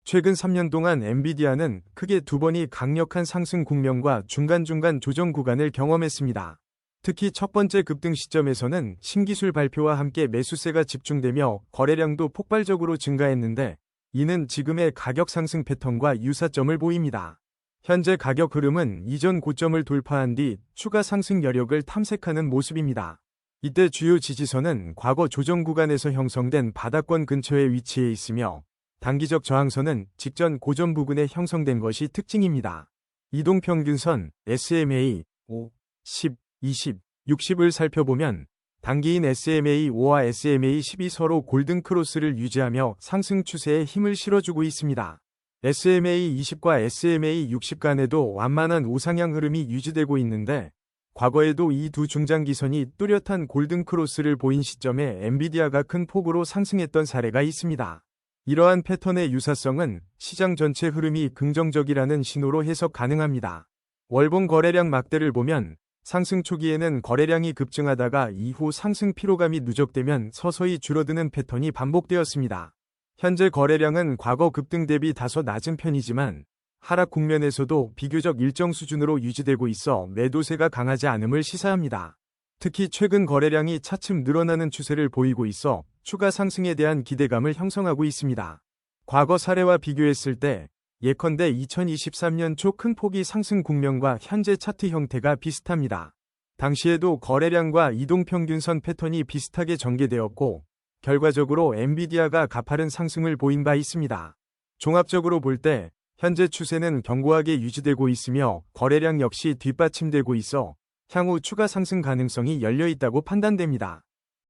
최근 3년 동안 엔비디아는 크게 두 번이 강력한 상승 국면과 중간중간 조정 구간을 경험했습니다. 특히 첫 번째 급등 시점에서는 신기술 발표와 함께 매수세가 집중되며 거래량도 폭발적으로 증가했는데, 이는 지금의 가격 상승 패턴과 유사점을 보입니다. 현재 가격 흐름은 이전 고점을 돌파한 뒤 추가 상승 여력을 탐색하는 모습입니다. 이때 주요 지지선은 과거 조정 구간에서 형성된 바닥권 근처에 위치해 있으며, 단기적 저항선은 직전 고점 부근에 형성된 것이 특징입니다. 이동평균선, SMA 5, 10, 20, 60을 살펴보면 단기인 SMA5와 SMA10이 서로 골든 크로스를 유지하며 상승 추세에 힘을 실어주고 있습니다. SMA20과 SMA60 간에도 완만한 우상향 흐름이 유지되고 있는데, 과거에도 이 두 중장기선이 뚜렷한 골든 크로스를 보인 시점에 엔비디아가 큰 폭으로 상승했던 사례가 있습니다. 이러한 패턴의 유사성은 시장 전체 흐름이 긍정적이라는 신호로 해석 가능합니다. 월봉 거래량 막대를 보면 상승 초기에는 거래량이 급증하다가 이후 상승 피로감이 누적되면 서서히 줄어드는 패턴이 반복되었습니다. 현재 거래량은 과거 급등 대비 다소 낮은 편이지만 하락 국면에서도 비교적 일정 수준으로 유지되고 있어 매도세가 강하지 않음을 시사합니다. 특히 최근 거래량이 차츰 늘어나는 추세를 보이고 있어 추가 상승에 대한 기대감을 형성하고 있습니다. 과거 사례와 비교했을 때 예컨대 2023년 초 큰 폭의 상승 국면과 현재 차트 형태가 비슷합니다. 당시에도 거래량과 이동평균선 패턴이 비슷하게 전개되었고, 결과적으로 엔비디아가 가파른 상승을 보인 바 있습니다. 종합적으로 볼 때 현재 추세는 견고하게 유지되고 있으며 거래량 역시 뒷받침되고 있어 향후 추가 상승 가능성이 열려 있다고 판단됩니다.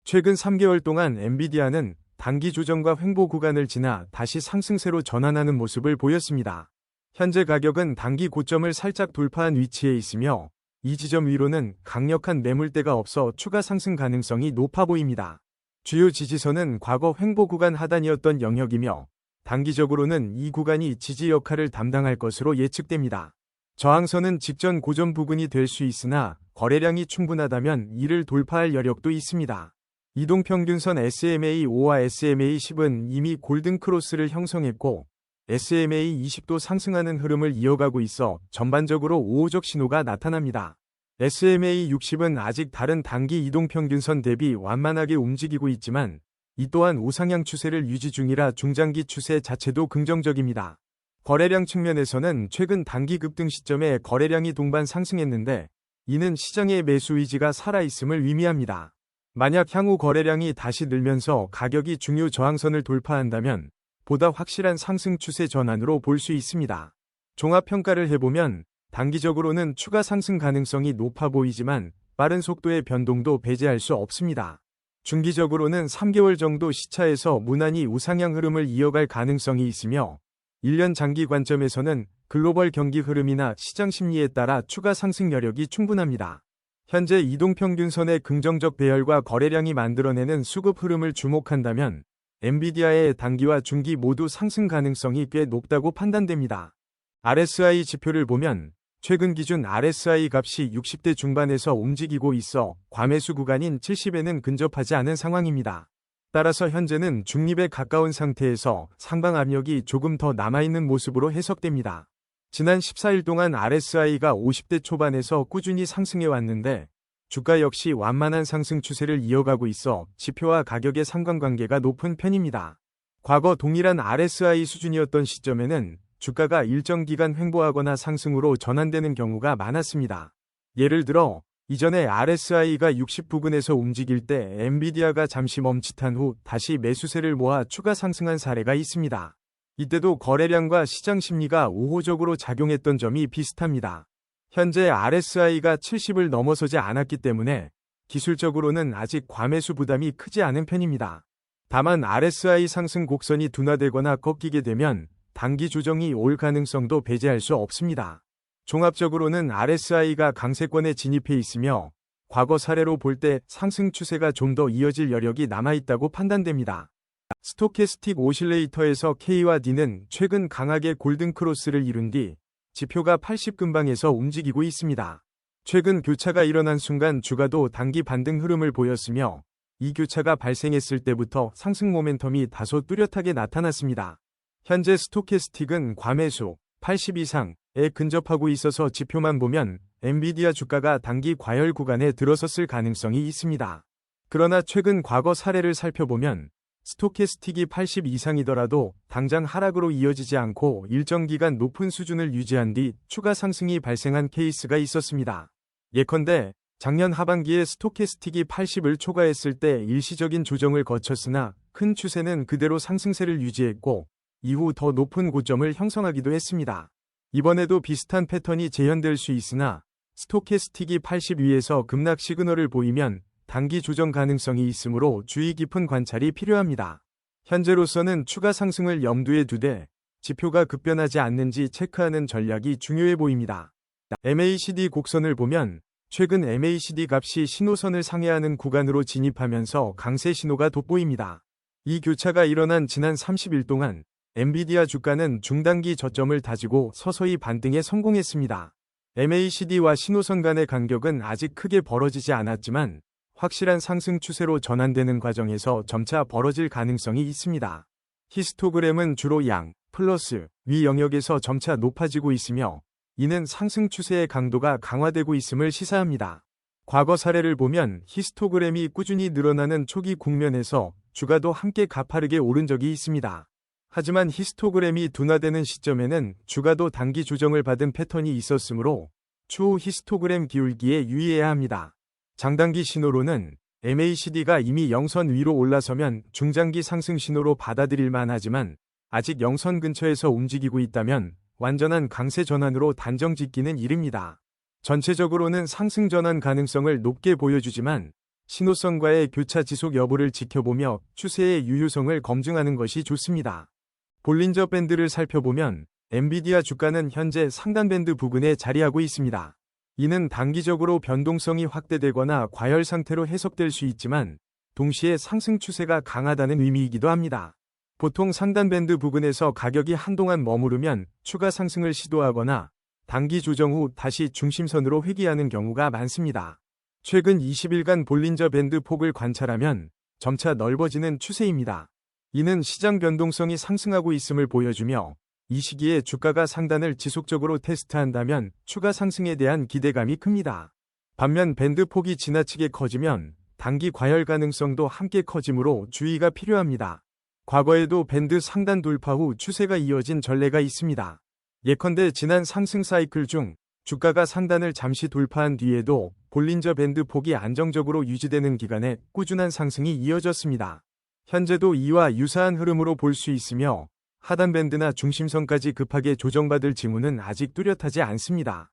최근 3개월 동안 엔비디아는 단기 조정과 횡보 구간을 지나 다시 상승세로 전환하는 모습을 보였습니다. 현재 가격은 단기 고점을 살짝 돌파한 위치에 있으며, 이 지점 위로는 강력한 매물대가 없어 추가 상승 가능성이 높아 보입니다. 주요 지지선은 과거 횡보 구간 하단이었던 영역이며, 단기적으로는 이 구간이 지지 역할을 담당할 것으로 예측됩니다. 저항선은 직전 고점 부근이 될 수 있으나 거래량이 충분하다면 이를 돌파할 여력도 있습니다. 이동평균선 SMA5와 SMA10은 이미 골든 크로스를 형성했고, SMA20도 상승하는 흐름을 이어가고 있어 전반적으로 우호적 신호가 나타납니다. SMA60은 아직 다른 단기 이동평균선 대비 완만하게 움직이고 있지만, 이 또한 우상향 추세를 유지 중이라 중장기 추세 자체도 긍정적입니다. 거래량 측면에서는 최근 단기 급등 시점에 거래량이 동반 상승했는데, 이는 시장의 매수 의지가 살아있음을 의미합니다. 만약 향후 거래량이 다시 늘면서 가격이 중요 저항선을 돌파한다면 보다 확실한 상승 추세 전환으로 볼 수 있습니다. 종합평가를 해보면 단기적으로는 추가 상승 가능성이 높아 보이지만 빠른 속도의 변동도 배제할 수 없습니다. 중기적으로는 3개월 정도 시차에서 무난히 우상향 흐름을 이어갈 가능성이 있으며, 1년 장기 관점에서는 글로벌 경기 흐름이나 시장 심리에 따라 추가 상승 여력이 충분합니다. 현재 이동평균선의 긍정적 배열과 거래량이 만들어내는 수급 흐름을 주목한다면 엔비디아의 단기와 중기 모두 상승 가능성이 꽤 높다고 판단됩니다. RSI 지표를 보면 최근 기준 RSI 값이 60대 중반에서 움직이고 있어 과매수 구간인 70에는 근접하지 않은 상황입니다. 따라서 현재는 중립에 가까운 상태에서 상방 압력이 조금 더 남아있는 모습으로 해석됩니다. 지난 14일 동안 RSI가 50대 초반에서 꾸준히 상승해 왔는데, 주가 역시 완만한 상승 추세를 이어가고 있어 지표와 가격의 상관관계가 높은 편입니다. 과거 동일한 RSI 수준이었던 시점에는 주가가 일정 기간 횡보하거나 상승으로 전환되는 경우가 많았습니다. 예를 들어 이전에 RSI가 60 부근에서 움직일 때 엔비디아가 잠시 멈칫한 후 다시 매수세를 모아 추가 상승한 사례가 있습니다. 이때도 거래량과 시장 심리가 우호적으로 작용했던 점이 비슷합니다. 현재 RSI가 70을 넘어서지 않았기 때문에 기술적으로는 아직 과매수 부담이 크지 않은 편입니다. 다만 RSI 상승 곡선이 둔화되거나 꺾이게 되면 단기 조정이 올 가능성도 배제할 수 없습니다. 종합적으로는 RSI가 강세권에 진입해 있으며, 과거 사례로 볼 때 상승 추세가 좀 더 이어질 여력이 남아있다고 판단됩니다. 스토캐스틱 오실레이터에서 K와 D는 최근 강하게 골든 크로스를 이룬 뒤 지표가 80 근방에서 움직이고 있습니다. 최근 교차가 일어난 순간 주가도 단기 반등 흐름을 보였으며, 이 교차가 발생했을 때부터 상승 모멘텀이 다소 뚜렷하게 나타났습니다. 현재 스토캐스틱은 과매수 80 이상에 근접하고 있어서 지표만 보면 엔비디아 주가가 단기 과열 구간에 들어섰을 가능성이 있습니다. 그러나 최근 과거 사례를 살펴보면 스토캐스틱이 80 이상이더라도 당장 하락으로 이어지지 않고 일정 기간 높은 수준을 유지한 뒤 추가 상승이 발생한 케이스가 있었습니다. 예컨대 작년 하반기에 스토캐스틱이 80을 초과했을 때 일시적인 조정을 거쳤으나 큰 추세는 그대로 상승세를 유지했고 이후 더 높은 고점을 형성하기도 했습니다. 이번에도 비슷한 패턴이 재현될 수 있으나 스토캐스틱이 80 위에서 급락 시그널을 보이면 단기 조정 가능성이 있으므로 주의 깊은 관찰이 필요합니다. 현재로서는 추가 상승을 염두에 두되 지표가 급변하지 않는지 체크하는 전략이 중요해 보입니다. MACD 곡선을 보면 최근 MACD 값이 신호선을 상회하는 구간으로 진입하면서 강세 신호가 돋보입니다. 이 교차가 일어난 지난 30일 동안 엔비디아 주가는 중단기 저점을 다지고 서서히 반등에 성공했습니다. MACD와 신호선 간의 간격은 아직 크게 벌어지지 않았지만 확실한 상승 추세로 전환되는 과정에서 점차 벌어질 가능성이 있습니다. 히스토그램은 주로 양, 플러스, 위 영역에서 점차 높아지고 있으며 이는 상승 추세의 강도가 강화되고 있음을 시사합니다. 과거 사례를 보면 히스토그램이 꾸준히 늘어나는 초기 국면에서 주가도 함께 가파르게 오른 적이 있습니다. 하지만 히스토그램이 둔화되는 시점에는 주가도 단기 조정을 받은 패턴이 있었으므로 추후 히스토그램 기울기에 유의해야 합니다. 장단기 신호로는 MACD가 이미 영선 위로 올라서면 중장기 상승 신호로 받아들일만 하지만 아직 영선 근처에서 움직이고 있다면 완전한 강세 전환으로 단정 짓기는 이릅니다. 전체적으로는 상승 전환 가능성을 높게 보여주지만 신호선과의 교차 지속 여부를 지켜보며 추세의 유효성을 검증하는 것이 좋습니다. 볼린저 밴드를 살펴보면 엔비디아 주가는 현재 상단 밴드 부근에 자리하고 있습니다. 이는 단기적으로 변동성이 확대되거나 과열 상태로 해석될 수 있지만 동시에 상승 추세가 강하다는 의미이기도 합니다. 보통 상단 밴드 부근에서 가격이 한동안 머무르면 추가 상승을 시도하거나 단기 조정 후 다시 중심선으로 회귀하는 경우가 많습니다. 최근 20일간 볼린저 밴드 폭을 관찰하면 점차 넓어지는 추세입니다. 이는 시장 변동성이 상승하고 있음을 보여주며 이 시기에 주가가 상단을 지속적으로 테스트한다면 추가 상승에 대한 기대감이 큽니다. 반면 밴드 폭이 지나치게 커지면 단기 과열 가능성도 함께 커지므로 주의가 필요합니다. 과거에도 밴드 상단 돌파 후 추세가 이어진 전례가 있습니다. 예컨대 지난 상승 사이클 중 주가가 상단을 잠시 돌파한 뒤에도 볼린저 밴드 폭이 안정적으로 유지되는 기간에 꾸준한 상승이 이어졌습니다. 현재도 이와 유사한 흐름으로 볼 수 있으며 하단 밴드나 중심선까지 급하게 조정받을 징후는 아직 뚜렷하지 않습니다.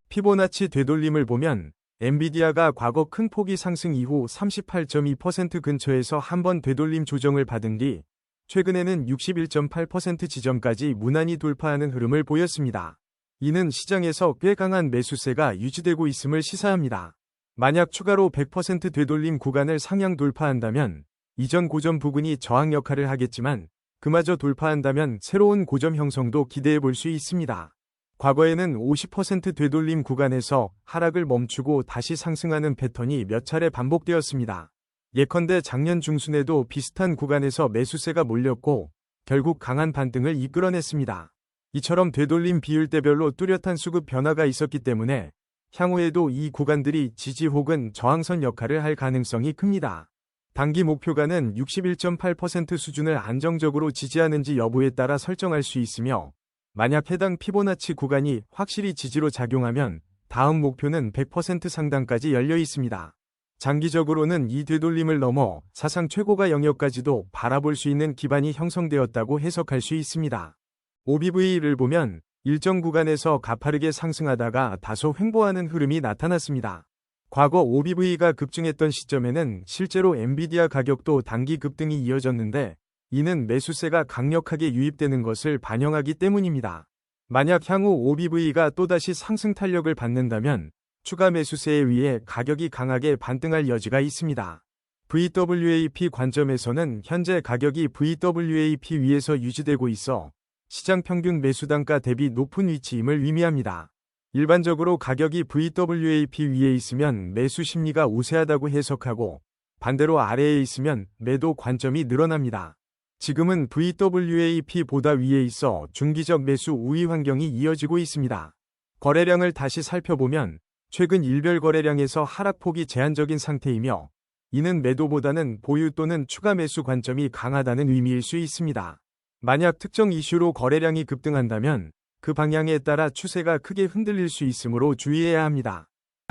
피보나치 되돌림을 보면 엔비디아가 과거 큰 폭이 상승 이후 38.2% 근처에서 한번 되돌림 조정을 받은 뒤 최근에는 61.8% 지점까지 무난히 돌파하는 흐름을 보였습니다. 이는 시장에서 꽤 강한 매수세가 유지되고 있음을 시사합니다. 만약 추가로 100% 되돌림 구간을 상향 돌파한다면 이전 고점 부근이 저항 역할을 하겠지만 그마저 돌파한다면 새로운 고점 형성도 기대해 볼 수 있습니다. 과거에는 50% 되돌림 구간에서 하락을 멈추고 다시 상승하는 패턴이 몇 차례 반복되었습니다. 예컨대 작년 중순에도 비슷한 구간에서 매수세가 몰렸고 결국 강한 반등을 이끌어냈습니다. 이처럼 되돌림 비율대별로 뚜렷한 수급 변화가 있었기 때문에 향후에도 이 구간들이 지지 혹은 저항선 역할을 할 가능성이 큽니다. 단기 목표가는 61.8% 수준을 안정적으로 지지하는지 여부에 따라 설정할 수 있으며 만약 해당 피보나치 구간이 확실히 지지로 작용하면 다음 목표는 100% 상단까지 열려 있습니다. 장기적으로는 이 되돌림을 넘어 사상 최고가 영역까지도 바라볼 수 있는 기반이 형성되었다고 해석할 수 있습니다. OBV를 보면 일정 구간에서 가파르게 상승하다가 다소 횡보하는 흐름이 나타났습니다. 과거 OBV가 급증했던 시점에는 실제로 엔비디아 가격도 단기 급등이 이어졌는데 이는 매수세가 강력하게 유입되는 것을 반영하기 때문입니다. 만약 향후 OBV가 또다시 상승 탄력을 받는다면 추가 매수세에 의해 가격이 강하게 반등할 여지가 있습니다. VWAP 관점에서는 현재 가격이 VWAP 위에서 유지되고 있어 시장 평균 매수 단가 대비 높은 위치임을 의미합니다. 일반적으로 가격이 VWAP 위에 있으면 매수 심리가 우세하다고 해석하고 반대로 아래에 있으면 매도 관점이 늘어납니다. 지금은 VWAP보다 위에 있어 중기적 매수 우위 환경이 이어지고 있습니다. 거래량을 다시 살펴보면 최근 일별 거래량에서 하락폭이 제한적인 상태이며 이는 매도보다는 보유 또는 추가 매수 관점이 강하다는 의미일 수 있습니다. 만약 특정 이슈로 거래량이 급등한다면 그 방향에 따라 추세가 크게 흔들릴 수 있으므로 주의해야 합니다.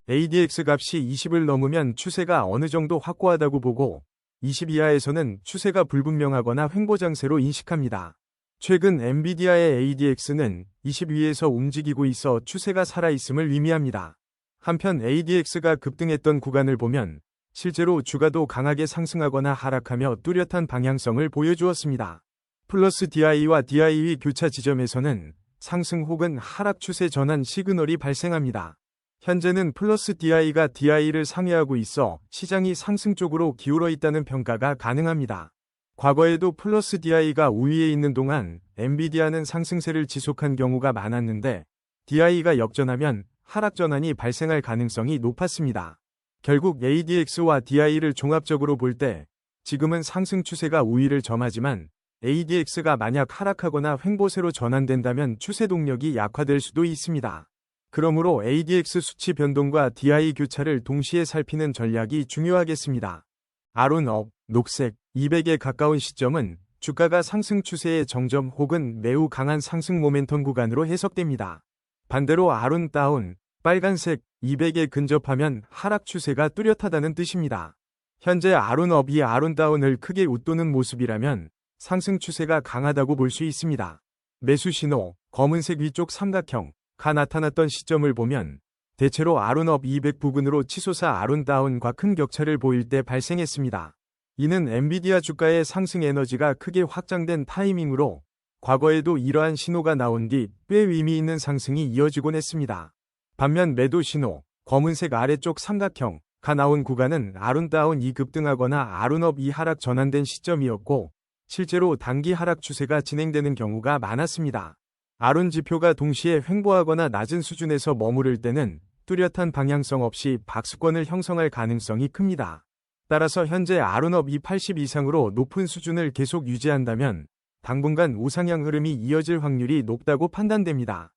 ADX 값이 20을 넘으면 추세가 어느 정도 확고하다고 보고 20 이하에서는 추세가 불분명하거나 횡보장세로 인식합니다. 최근 엔비디아의 ADX는 20 위에서 움직이고 있어 추세가 살아있음을 의미합니다. 한편 ADX가 급등했던 구간을 보면 실제로 주가도 강하게 상승하거나 하락하며 뚜렷한 방향성을 보여주었습니다. 플러스 DI와 DI의 교차 지점에서는 상승 혹은 하락 추세 전환 시그널이 발생합니다. 현재는 플러스 DI가 DI를 상회하고 있어 시장이 상승 쪽으로 기울어 있다는 평가가 가능합니다. 과거에도 플러스 DI가 우위에 있는 동안 엔비디아는 상승세를 지속한 경우가 많았는데 DI가 역전하면 하락 전환이 발생할 가능성이 높았습니다. 결국 ADX와 DI를 종합적으로 볼 때 지금은 상승 추세가 우위를 점하지만 ADX가 만약 하락하거나 횡보세로 전환된다면 추세 동력이 약화될 수도 있습니다. 그러므로 ADX 수치 변동과 DI 교차를 동시에 살피는 전략이 중요하겠습니다. 아론업, 녹색, 200에 가까운 시점은 주가가 상승 추세의 정점 혹은 매우 강한 상승 모멘텀 구간으로 해석됩니다. 반대로 아론 다운, 빨간색, 200에 근접하면 하락 추세가 뚜렷하다는 뜻입니다. 현재 아론업이 아론 다운을 크게 웃도는 모습이라면 상승 추세가 강하다고 볼 수 있습니다. 매수 신호, 검은색 위쪽 삼각형가 나타났던 시점을 보면 대체로 아론업 200 부근으로 치솟아 아론다운과 큰 격차를 보일 때 발생했습니다. 이는 엔비디아 주가의 상승 에너지가 크게 확장된 타이밍으로 과거에도 이러한 신호가 나온 뒤 꽤 의미 있는 상승이 이어지곤 했습니다. 반면 매도 신호, 검은색 아래쪽 삼각형가 나온 구간은 아론다운 2 급등하거나 아론업 2 하락 전환된 시점이었고 실제로 단기 하락 추세가 진행되는 경우가 많았습니다. 아론 지표가 동시에 횡보하거나 낮은 수준에서 머무를 때는 뚜렷한 방향성 없이 박스권을 형성할 가능성이 큽니다. 따라서 현재 아론업 280 이상으로 높은 수준을 계속 유지한다면 당분간 우상향 흐름이 이어질 확률이 높다고 판단됩니다.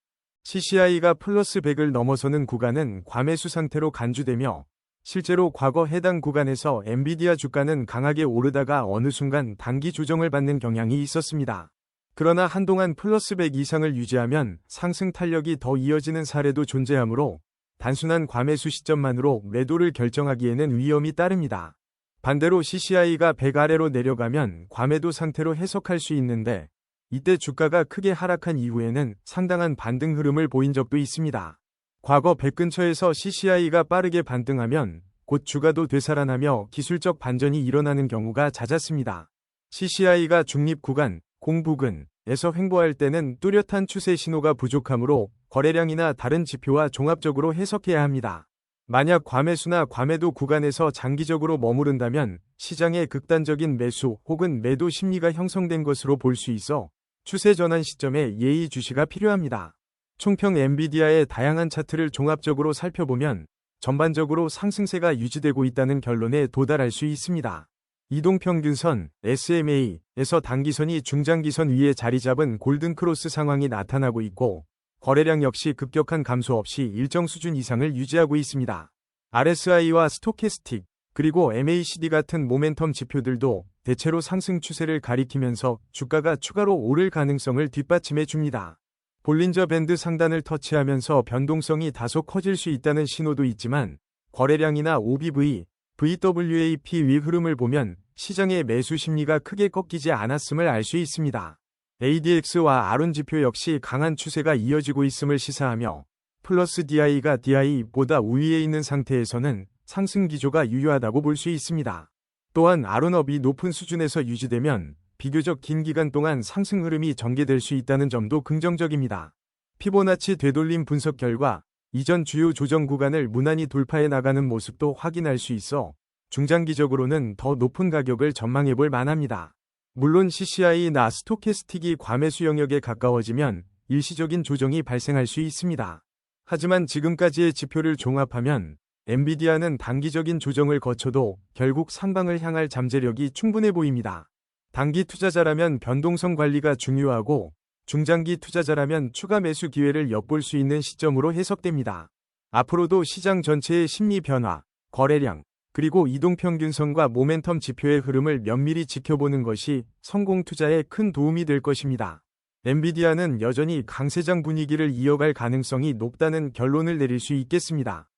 CCI가 플러스 100을 넘어서는 구간은 과매수 상태로 간주되며 실제로 과거 해당 구간에서 엔비디아 주가는 강하게 오르다가 어느 순간 단기 조정을 받는 경향이 있었습니다. 그러나 한동안 플러스 100 이상을 유지하면 상승 탄력이 더 이어지는 사례도 존재하므로 단순한 과매수 시점만으로 매도를 결정하기에는 위험이 따릅니다. 반대로 CCI가 100 아래로 내려가면 과매도 상태로 해석할 수 있는데 이때 주가가 크게 하락한 이후에는 상당한 반등 흐름을 보인 적도 있습니다. 과거 100 근처에서 CCI가 빠르게 반등하면 곧 주가도 되살아나며 기술적 반전이 일어나는 경우가 잦았습니다. CCI가 중립 구간, 공부근에서 횡보할 때는 뚜렷한 추세 신호가 부족하므로 거래량이나 다른 지표와 종합적으로 해석해야 합니다. 만약 과매수나 과매도 구간에서 장기적으로 머무른다면 시장의 극단적인 매수 혹은 매도 심리가 형성된 것으로 볼 수 있어 추세 전환 시점에 예의주시가 필요합니다. 총평 엔비디아의 다양한 차트를 종합적으로 살펴보면 전반적으로 상승세가 유지되고 있다는 결론에 도달할 수 있습니다. 이동평균선 SMA에서 단기선이 중장기선 위에 자리 잡은 골든크로스 상황이 나타나고 있고 거래량 역시 급격한 감소 없이 일정 수준 이상을 유지하고 있습니다. RSI와 스토캐스틱 그리고 MACD 같은 모멘텀 지표들도 대체로 상승 추세를 가리키면서 주가가 추가로 오를 가능성을 뒷받침해 줍니다. 볼린저 밴드 상단을 터치하면서 변동성이 다소 커질 수 있다는 신호도 있지만 거래량이나 OBV, VWAP 위 흐름을 보면 시장의 매수 심리가 크게 꺾이지 않았음을 알 수 있습니다. ADX와 아론 지표 역시 강한 추세가 이어지고 있음을 시사하며 플러스 DI가 DI보다 우위에 있는 상태에서는 상승 기조가 유효하다고 볼 수 있습니다. 또한 아론업이 높은 수준에서 유지되면 비교적 긴 기간 동안 상승 흐름이 전개될 수 있다는 점도 긍정적입니다. 피보나치 되돌림 분석 결과 이전 주요 조정 구간을 무난히 돌파해 나가는 모습도 확인할 수 있어 중장기적으로는 더 높은 가격을 전망해 볼 만합니다. 물론 CCI나 스토캐스틱이 과매수 영역에 가까워지면 일시적인 조정이 발생할 수 있습니다. 하지만 지금까지의 지표를 종합하면 엔비디아는 단기적인 조정을 거쳐도 결국 상방을 향할 잠재력이 충분해 보입니다. 단기 투자자라면 변동성 관리가 중요하고 중장기 투자자라면 추가 매수 기회를 엿볼 수 있는 시점으로 해석됩니다. 앞으로도 시장 전체의 심리 변화, 거래량, 그리고 이동평균선과 모멘텀 지표의 흐름을 면밀히 지켜보는 것이 성공 투자에 큰 도움이 될 것입니다. 엔비디아는 여전히 강세장 분위기를 이어갈 가능성이 높다는 결론을 내릴 수 있겠습니다.